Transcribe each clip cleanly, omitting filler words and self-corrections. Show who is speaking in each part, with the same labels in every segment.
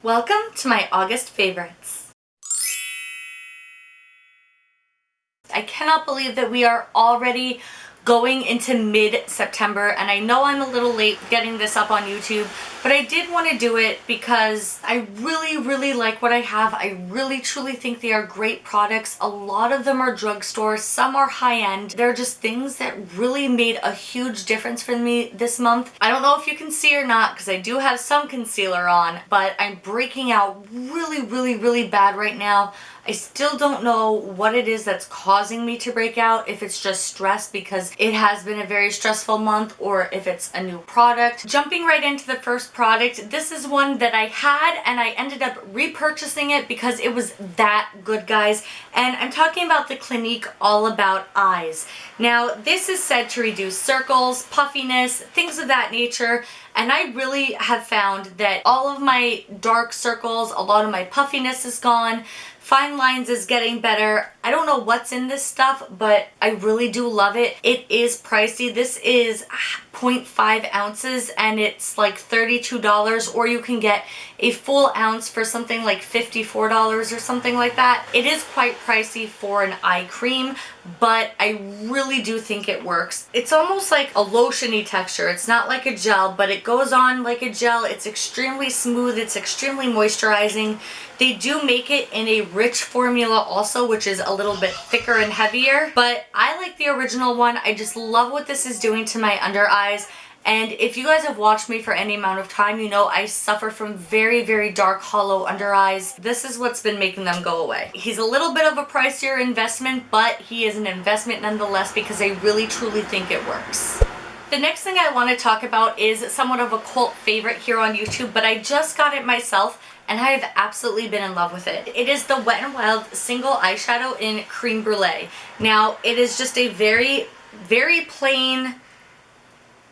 Speaker 1: Welcome to my August favorites. I cannot believe that we are already going into mid-September, and I know I'm a little late getting this up on YouTube, but I did want to do it because I really like what I have. I really truly think they are great products. A lot of them are drugstore, some are high-end. They're just things that really made a huge difference for me this month. I don't know if you can see or not because I do have some concealer on, but I'm breaking out really bad right now. I still don't know what it is that's causing me to break out, if it's just stress because it has been a very stressful month or if it's a new product. Jumping right into the first product, this is one that I had and I ended up repurchasing it because it was that good, guys. And I'm talking about the Clinique All About Eyes. Now, this is said to reduce circles, puffiness, things of that nature. And I really have found that all of my dark circles, a lot of my puffiness is gone. Fine lines is getting better. I don't know what's in this stuff, but I really do love it. It is pricey. This is 0.5 ounces and it's like $32, or you can get a full ounce for something like $54 or something like that. It is quite pricey for an eye cream, but I really do think it works. It's almost like a lotiony texture. It's not like a gel, but it goes on like a gel. It's extremely smooth. It's extremely moisturizing. They do make it in a rich formula also, which is a little bit thicker and heavier, but I like the original one. I just love what this is doing to my under eyes. And if you guys have watched me for any amount of time, you know I suffer from very dark, hollow under eyes. This is what's been making them go away. He's a little bit of a pricier investment, but he is an investment nonetheless because I really truly think it works. The next thing I want to talk about is somewhat of a cult favorite here on YouTube, but I just got it myself and I have absolutely been in love with it. It is the Wet n Wild single eyeshadow in Cream Brulee. Now, it is just a very plain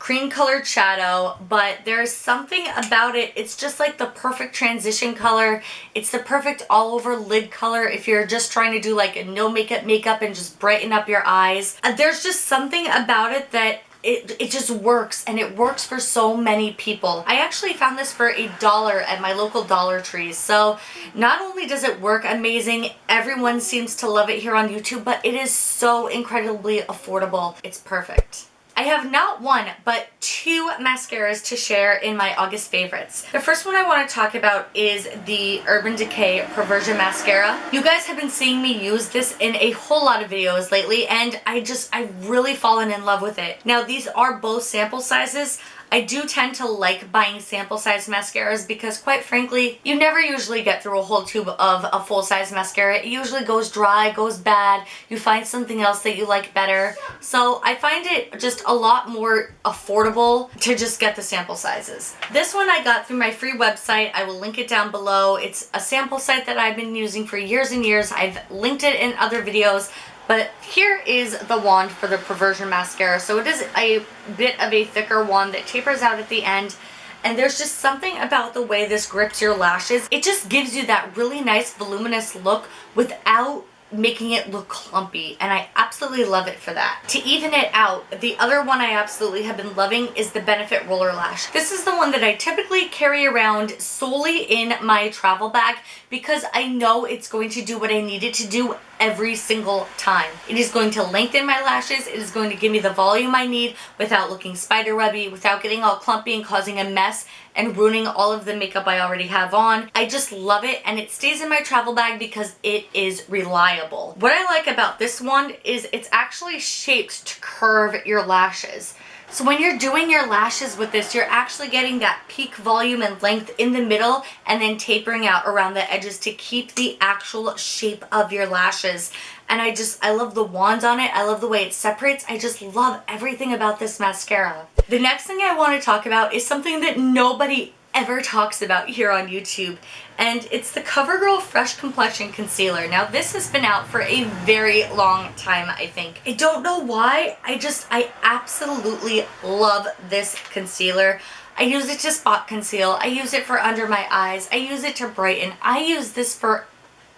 Speaker 1: cream colored shadow, but there's something about it. It's just like the perfect transition color. It's the perfect all over lid color if you're just trying to do like a no makeup and just brighten up your eyes. There's just something about it that it just works, and it works for so many people. I actually found this for $1 at my local Dollar Tree. So not only does it work amazing, everyone seems to love it here on YouTube, but it is so incredibly affordable. It's perfect. I have not one, but two mascaras to share in my August favorites. The first one I want to talk about is the Urban Decay Perversion Mascara. You guys have been seeing me use this in a whole lot of videos lately, and I've really fallen in love with it. Now, these are both sample sizes. I do tend to like buying sample size mascaras because, quite frankly, you never usually get through a whole tube of a full size mascara. It usually goes dry, goes bad, you find something else that you like better. So I find it just a lot more affordable to just get the sample sizes. This one I got through my free website. I will link it down below. It's a sample site that I've been using for years and years. I've linked it in other videos. But here is the wand for the Perversion Mascara. So it is a bit of a thicker wand that tapers out at the end. And there's just something about the way this grips your lashes. It just gives you that really nice voluminous look without making it look clumpy, and I absolutely love it for that. To even it out, the other one I absolutely have been loving is the Benefit Roller Lash. This is the one that I typically carry around solely in my travel bag because I know it's going to do what I need it to do every single time. It is going to lengthen my lashes. It is going to give me the volume I need without looking spiderwebby, without getting all clumpy and causing a mess and ruining all of the makeup I already have on. I just love it, and it stays in my travel bag because it is reliable. What I like about this one is it's actually shaped to curve your lashes. So when you're doing your lashes with this, you're actually getting that peak volume and length in the middle and then tapering out around the edges to keep the actual shape of your lashes. And I love the wand on it. I love the way it separates. I just love everything about this mascara. The next thing I want to talk about is something that nobody ever talks about here on YouTube, and it's the CoverGirl Fresh Complexion Concealer. Now, this has been out for a very long time, I think. I don't know why. I absolutely love this concealer. I use it to spot conceal. I use it for under my eyes. I use it to brighten. I use this for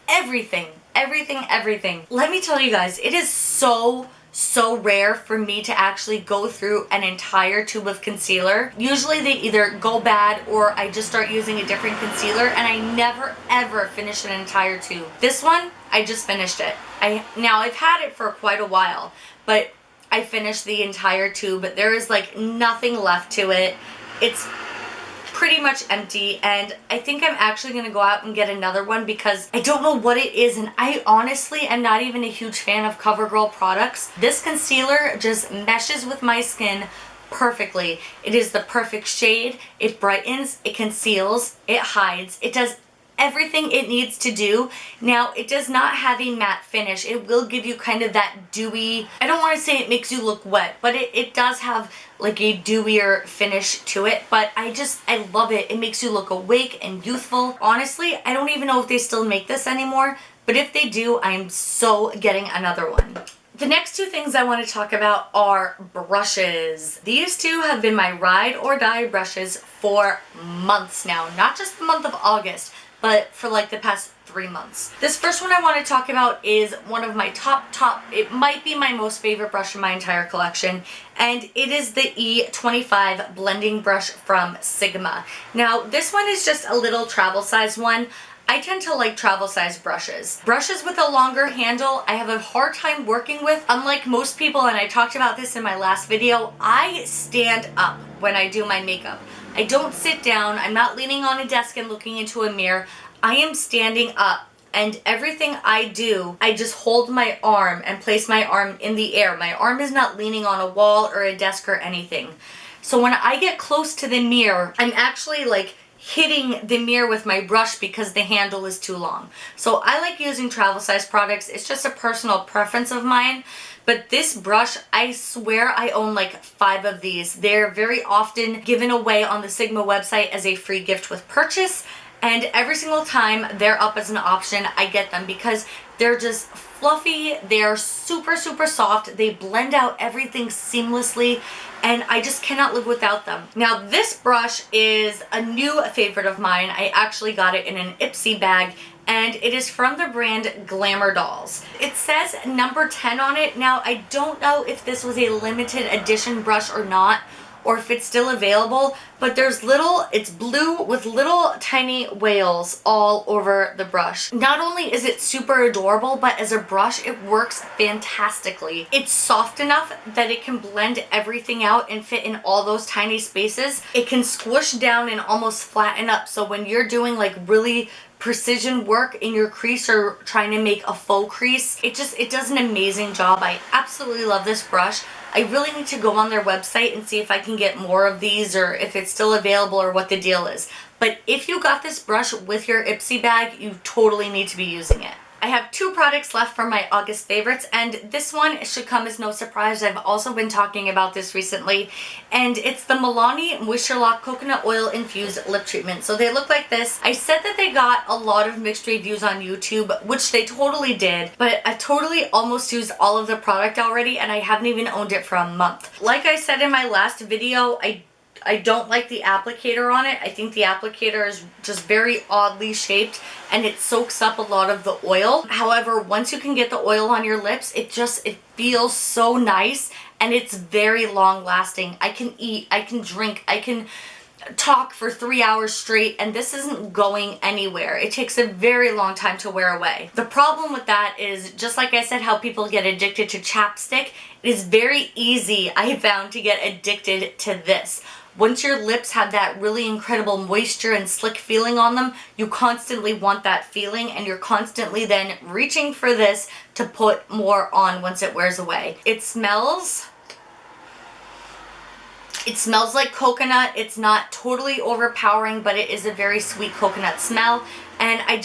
Speaker 1: everything. Everything. Let me tell you guys, it is so so rare for me to actually go through an entire tube of concealer. Usually they either go bad or I just start using a different concealer, and I never ever finish an entire tube. This one, I just finished it. Now I've had it for quite a while, but I finished the entire tube. There is like nothing left to it. It's pretty much empty, and I think I'm actually gonna go out and get another one because I don't know what it is, and I honestly am not even a huge fan of CoverGirl products. This concealer just meshes with my skin perfectly. It is the perfect shade. It brightens, it conceals, it hides, it does everything it needs to do. Now, it does not have a matte finish. It will give you kind of that dewy, I don't want to say it makes you look wet, but it does have like a dewier finish to it. But I love it. It makes you look awake and youthful. Honestly, I don't even know if they still make this anymore, but if they do, I'm so getting another one. The next two things I want to talk about are brushes. These two have been my ride or die brushes for months now, not just the month of August, but for like the past 3 months. This first one I want to talk about is one of my top, it might be my most favorite brush in my entire collection, and it is the E25 blending brush from Sigma. Now, this one is just a little travel size one. I tend to like travel size brushes. Brushes with a longer handle, I have a hard time working with. Unlike most people, and I talked about this in my last video, I stand up when I do my makeup. I don't sit down. I'm not leaning on a desk and looking into a mirror. I am standing up, and everything I do, I just hold my arm and place my arm in the air. My arm is not leaning on a wall or a desk or anything. So when I get close to the mirror, I'm actually like hitting the mirror with my brush because the handle is too long. So I like using travel size products. It's just a personal preference of mine. But this brush, I swear I own like 5 of these. They're very often given away on the Sigma website as a free gift with purchase. And every single time they're up as an option, I get them because they're just fluffy. They're super, super soft. They blend out everything seamlessly, and I just cannot live without them. Now, this brush is a new favorite of mine. I actually got it in an IPSY bag, and it is from the brand Glamour Dolls. It says number 10 on it. Now, I don't know if this was a limited edition brush or not, or if it's still available, but it's blue with little tiny whales all over the brush. Not only is it super adorable, but as a brush, it works fantastically. It's soft enough that it can blend everything out and fit in all those tiny spaces. It can squish down and almost flatten up, so when you're doing like really precision work in your crease or trying to make a faux crease, it does an amazing job. I absolutely love this brush. I really need to go on their website and see if I can get more of these or if it's still available or what the deal is. But if you got this brush with your IPSY bag, you totally need to be using it. I have 2 products left for my August favorites, and this one should come as no surprise. I've also been talking about this recently, and it's the Milani Moisture Lock Coconut Oil Infused Lip Treatment. So they look like this. I said that they got a lot of mixed reviews on YouTube, which they totally did, but I totally almost used all of the product already, and I haven't even owned it for a month. Like I said in my last video, I don't like the applicator on it. I think the applicator is just very oddly shaped and it soaks up a lot of the oil. However, once you can get the oil on your lips, it feels so nice and it's very long lasting. I can eat, I can drink, I can talk for 3 hours straight, and this isn't going anywhere. It takes a very long time to wear away. The problem with that is, just like I said, how people get addicted to chapstick, it is very easy, I found, to get addicted to this. Once your lips have that really incredible moisture and slick feeling on them, you constantly want that feeling, and you're constantly then reaching for this to put more on once it wears away. It smells like coconut. It's not totally overpowering, but it is a very sweet coconut smell, and I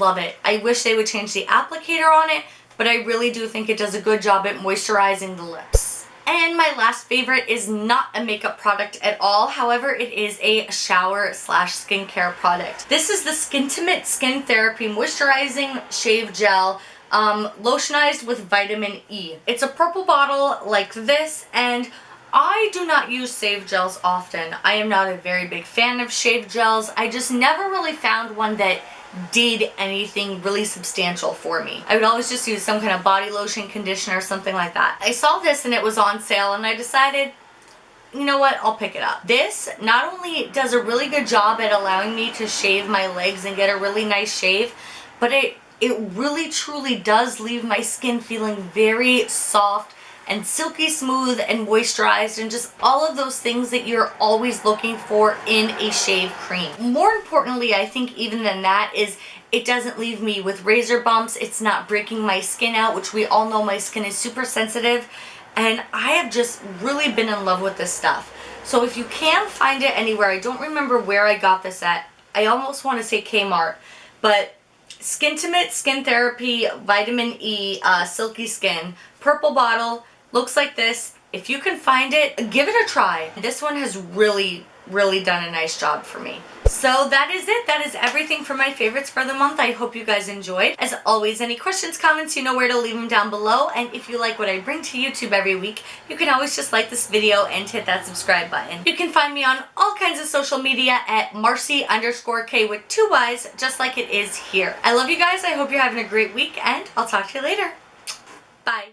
Speaker 1: love it. I wish they would change the applicator on it, but I really do think it does a good job at moisturizing the lips. And my last favorite is not a makeup product at all. However, it is a shower/skincare product. This is the Skintimate Skin Therapy Moisturizing Shave Gel, lotionized with vitamin E. It's a purple bottle like this, and I do not use shave gels often. I am not a very big fan of shave gels. I just never really found one that did anything really substantial for me. I would always just use some kind of body lotion, conditioner, something like that. I saw this and it was on sale and I decided, you know what, I'll pick it up. This not only does a really good job at allowing me to shave my legs and get a really nice shave, but it really truly does leave my skin feeling very soft and silky smooth and moisturized and just all of those things that you're always looking for in a shave cream. More importantly, I think even than that is it doesn't leave me with razor bumps. It's not breaking my skin out, which we all know my skin is super sensitive, and I have just really been in love with this stuff. So if you can find it anywhere, I don't remember where I got this at. I almost want to say Kmart, but Skintimate Skin Therapy Vitamin E Silky Skin, purple bottle, looks like this. If you can find it, give it a try. This one has really done a nice job for me. So that is it. That is everything for my favorites for the month. I hope you guys enjoyed. As always, any questions, comments, you know where to leave them down below. And if you like what I bring to YouTube every week, you can always just like this video and hit that subscribe button. You can find me on all kinds of social media at Marcy_K with 2 Y's, just like it is here. I love you guys. I hope you're having a great week, and I'll talk to you later. Bye.